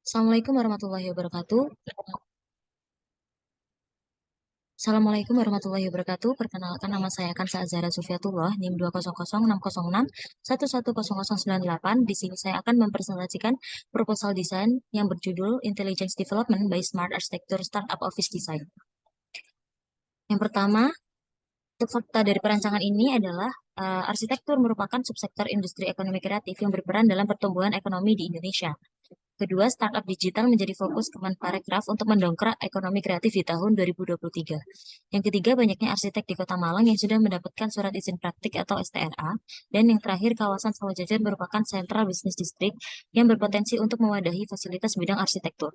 Assalamualaikum warahmatullahi wabarakatuh. Assalamualaikum warahmatullahi wabarakatuh. Perkenalkan nama saya Kansa Azhara Sufiatullah, NIM 2006061111098. Di sini saya akan mempresentasikan proposal desain yang berjudul Intelligence Development by Smart Architecture Startup Office Design. Yang pertama, untuk fakta dari perancangan ini adalah arsitektur merupakan subsektor industri ekonomi kreatif yang berperan dalam pertumbuhan ekonomi di Indonesia. Kedua, startup digital menjadi fokus Kemenparekraf untuk mendongkrak ekonomi kreatif di tahun 2023. Yang ketiga, banyaknya arsitek di Kota Malang yang sudah mendapatkan surat izin praktik atau STRA. Dan yang terakhir, kawasan Sawah Jajar merupakan Central Business District yang berpotensi untuk mewadahi fasilitas bidang arsitektur.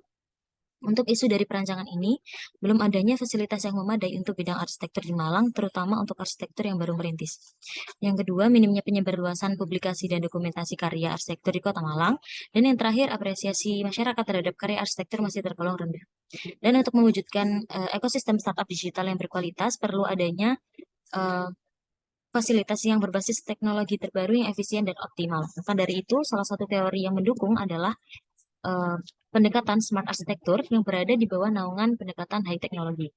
Untuk isu dari perancangan ini, belum adanya fasilitas yang memadai untuk bidang arsitektur di Malang, terutama untuk arsitektur yang baru merintis. Yang kedua, minimnya penyebarluasan publikasi dan dokumentasi karya arsitektur di Kota Malang. Dan yang terakhir, apresiasi masyarakat terhadap karya arsitektur masih tergolong rendah. Dan untuk mewujudkan ekosistem startup digital yang berkualitas, perlu adanya eh, fasilitas yang berbasis teknologi terbaru yang efisien dan optimal. Maka dari itu, salah satu teori yang mendukung adalah eh, pendekatan smart arsitektur yang berada di bawah naungan pendekatan high teknologi.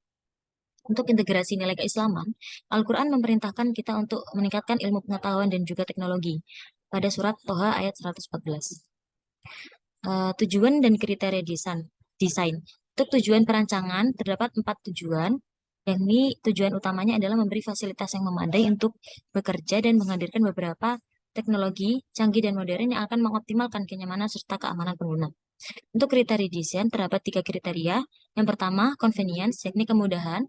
Untuk integrasi nilai keislaman, Al-Quran memerintahkan kita untuk meningkatkan ilmu pengetahuan dan juga teknologi pada surat Toha ayat 114. Tujuan dan kriteria desain. Untuk tujuan perancangan, terdapat 4 tujuan, yakni tujuan utamanya adalah memberi fasilitas yang memadai untuk bekerja dan menghadirkan beberapa teknologi canggih dan modern yang akan mengoptimalkan kenyamanan serta keamanan pengguna. Untuk kriteria desain terdapat 3 kriteria. Yang pertama, convenience, yakni kemudahan.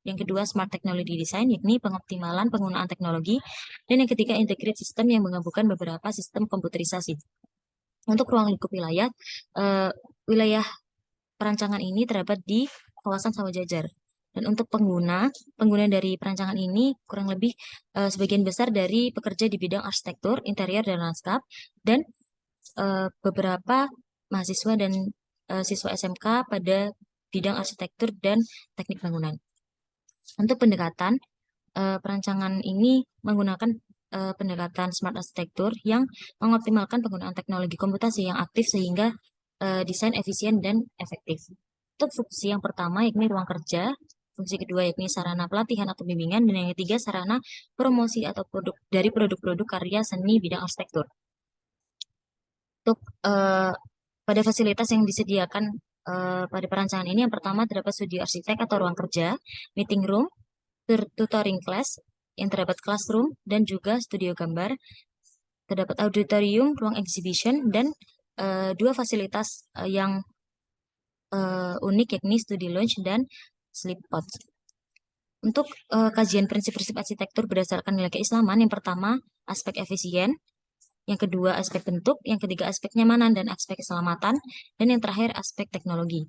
Yang kedua, smart technology design, yakni pengoptimalan penggunaan teknologi. Dan yang ketiga, integrated system yang menggabungkan beberapa sistem komputerisasi. Untuk ruang lingkup wilayah, eh, wilayah perancangan ini terdapat di kawasan Sawah Jajar. Dan untuk pengguna dari perancangan ini kurang lebih sebagian besar dari pekerja di bidang arsitektur, interior, dan lanskap, dan beberapa mahasiswa dan siswa SMK pada bidang arsitektur dan teknik bangunan. Untuk pendekatan, perancangan ini menggunakan pendekatan smart arsitektur yang mengoptimalkan penggunaan teknologi komputasi yang aktif sehingga desain efisien dan efektif. Untuk fungsi yang pertama yakni ruang kerja, fungsi kedua yakni sarana pelatihan atau bimbingan, dan yang ketiga sarana promosi atau produk-produk karya seni bidang arsitektur. Untuk pada fasilitas yang disediakan pada perancangan ini, yang pertama terdapat studio arsitek atau ruang kerja, meeting room, tutoring class, yang terdapat classroom dan juga studio gambar, terdapat auditorium, ruang exhibition, dan dua fasilitas yang unik yakni study lounge dan sleep pod. Untuk kajian prinsip-prinsip arsitektur berdasarkan nilai keislaman, yang pertama aspek efisien, yang kedua aspek bentuk, yang ketiga aspek nyamanan dan aspek keselamatan, dan yang terakhir aspek teknologi.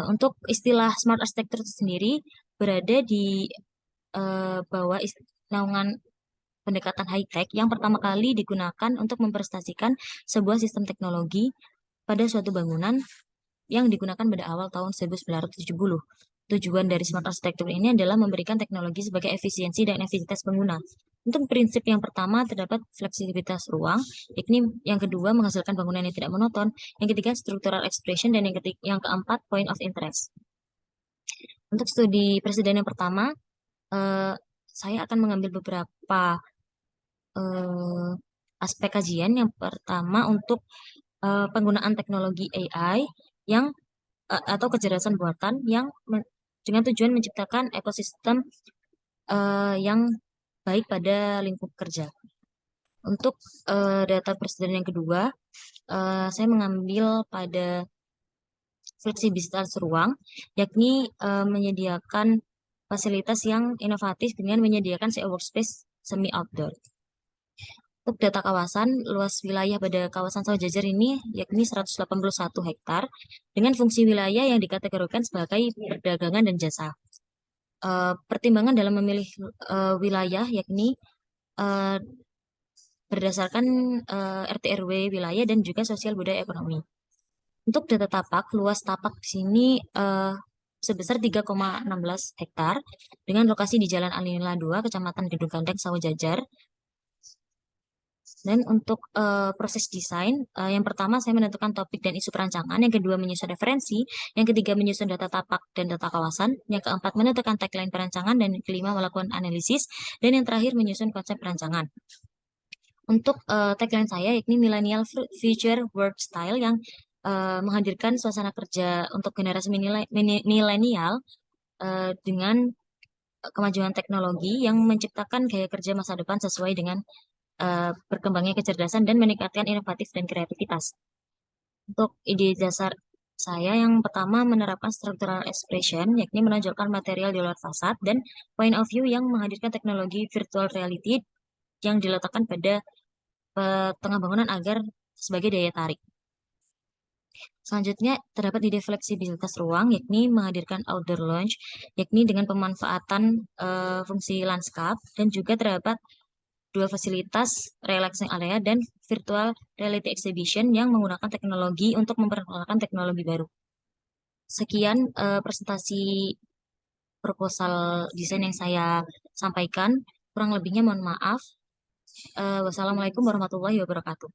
Untuk istilah smart architecture itu sendiri berada di bawah naungan pendekatan high-tech yang pertama kali digunakan untuk mempresentasikan sebuah sistem teknologi pada suatu bangunan yang digunakan pada awal tahun 1970. Tujuan dari smart architecture ini adalah memberikan teknologi sebagai efisiensi dan efektivitas pengguna. Untuk prinsip yang pertama terdapat fleksibilitas ruang, yakni yang kedua menghasilkan bangunan yang tidak monoton, yang ketiga structural expression, dan yang keempat point of interest. Untuk studi presiden yang pertama, eh, saya akan mengambil beberapa eh, aspek kajian. Yang pertama untuk penggunaan teknologi AI yang atau kecerdasan buatan yang dengan tujuan menciptakan ekosistem yang baik pada lingkup kerja. Untuk data presiden yang kedua, saya mengambil pada fleksibilitas ruang, yakni menyediakan fasilitas yang inovatif dengan menyediakan CO workspace semi outdoor. Untuk data kawasan, luas wilayah pada kawasan Sawah Jajar ini yakni 181 hektar dengan fungsi wilayah yang dikategorikan sebagai perdagangan dan jasa. Pertimbangan dalam memilih wilayah yakni uh, berdasarkan RT RW wilayah dan juga sosial budaya ekonomi. Untuk data tapak, luas tapak di sini sebesar 3,16 hektar dengan lokasi di Jalan Alinila 2, Kecamatan Gedung Gandeng, Sawah Jajar. Dan untuk proses desain, yang pertama saya menentukan topik dan isu perancangan, yang kedua menyusun referensi, yang ketiga menyusun data tapak dan data kawasan, yang keempat menentukan tagline perancangan, dan yang kelima melakukan analisis, dan yang terakhir menyusun konsep perancangan. Untuk tagline saya yakni Millennial Future Work Style yang menghadirkan suasana kerja untuk generasi milenial dengan kemajuan teknologi yang menciptakan gaya kerja masa depan sesuai dengan berkembangnya kecerdasan dan meningkatkan inovatif dan kreativitas. Untuk ide dasar saya yang pertama menerapkan structural expression, yakni menonjolkan material di luar fasad, dan point of view yang menghadirkan teknologi virtual reality yang diletakkan pada tengah bangunan agar sebagai daya tarik. Selanjutnya, terdapat ide fleksibilitas ruang, yakni menghadirkan outdoor lounge, yakni dengan pemanfaatan fungsi lanskap, dan juga terdapat dua fasilitas relaxing area dan virtual reality exhibition yang menggunakan teknologi untuk memperkenalkan teknologi baru. Sekian presentasi proposal desain yang saya sampaikan. Kurang lebihnya mohon maaf. Wassalamualaikum warahmatullahi wabarakatuh.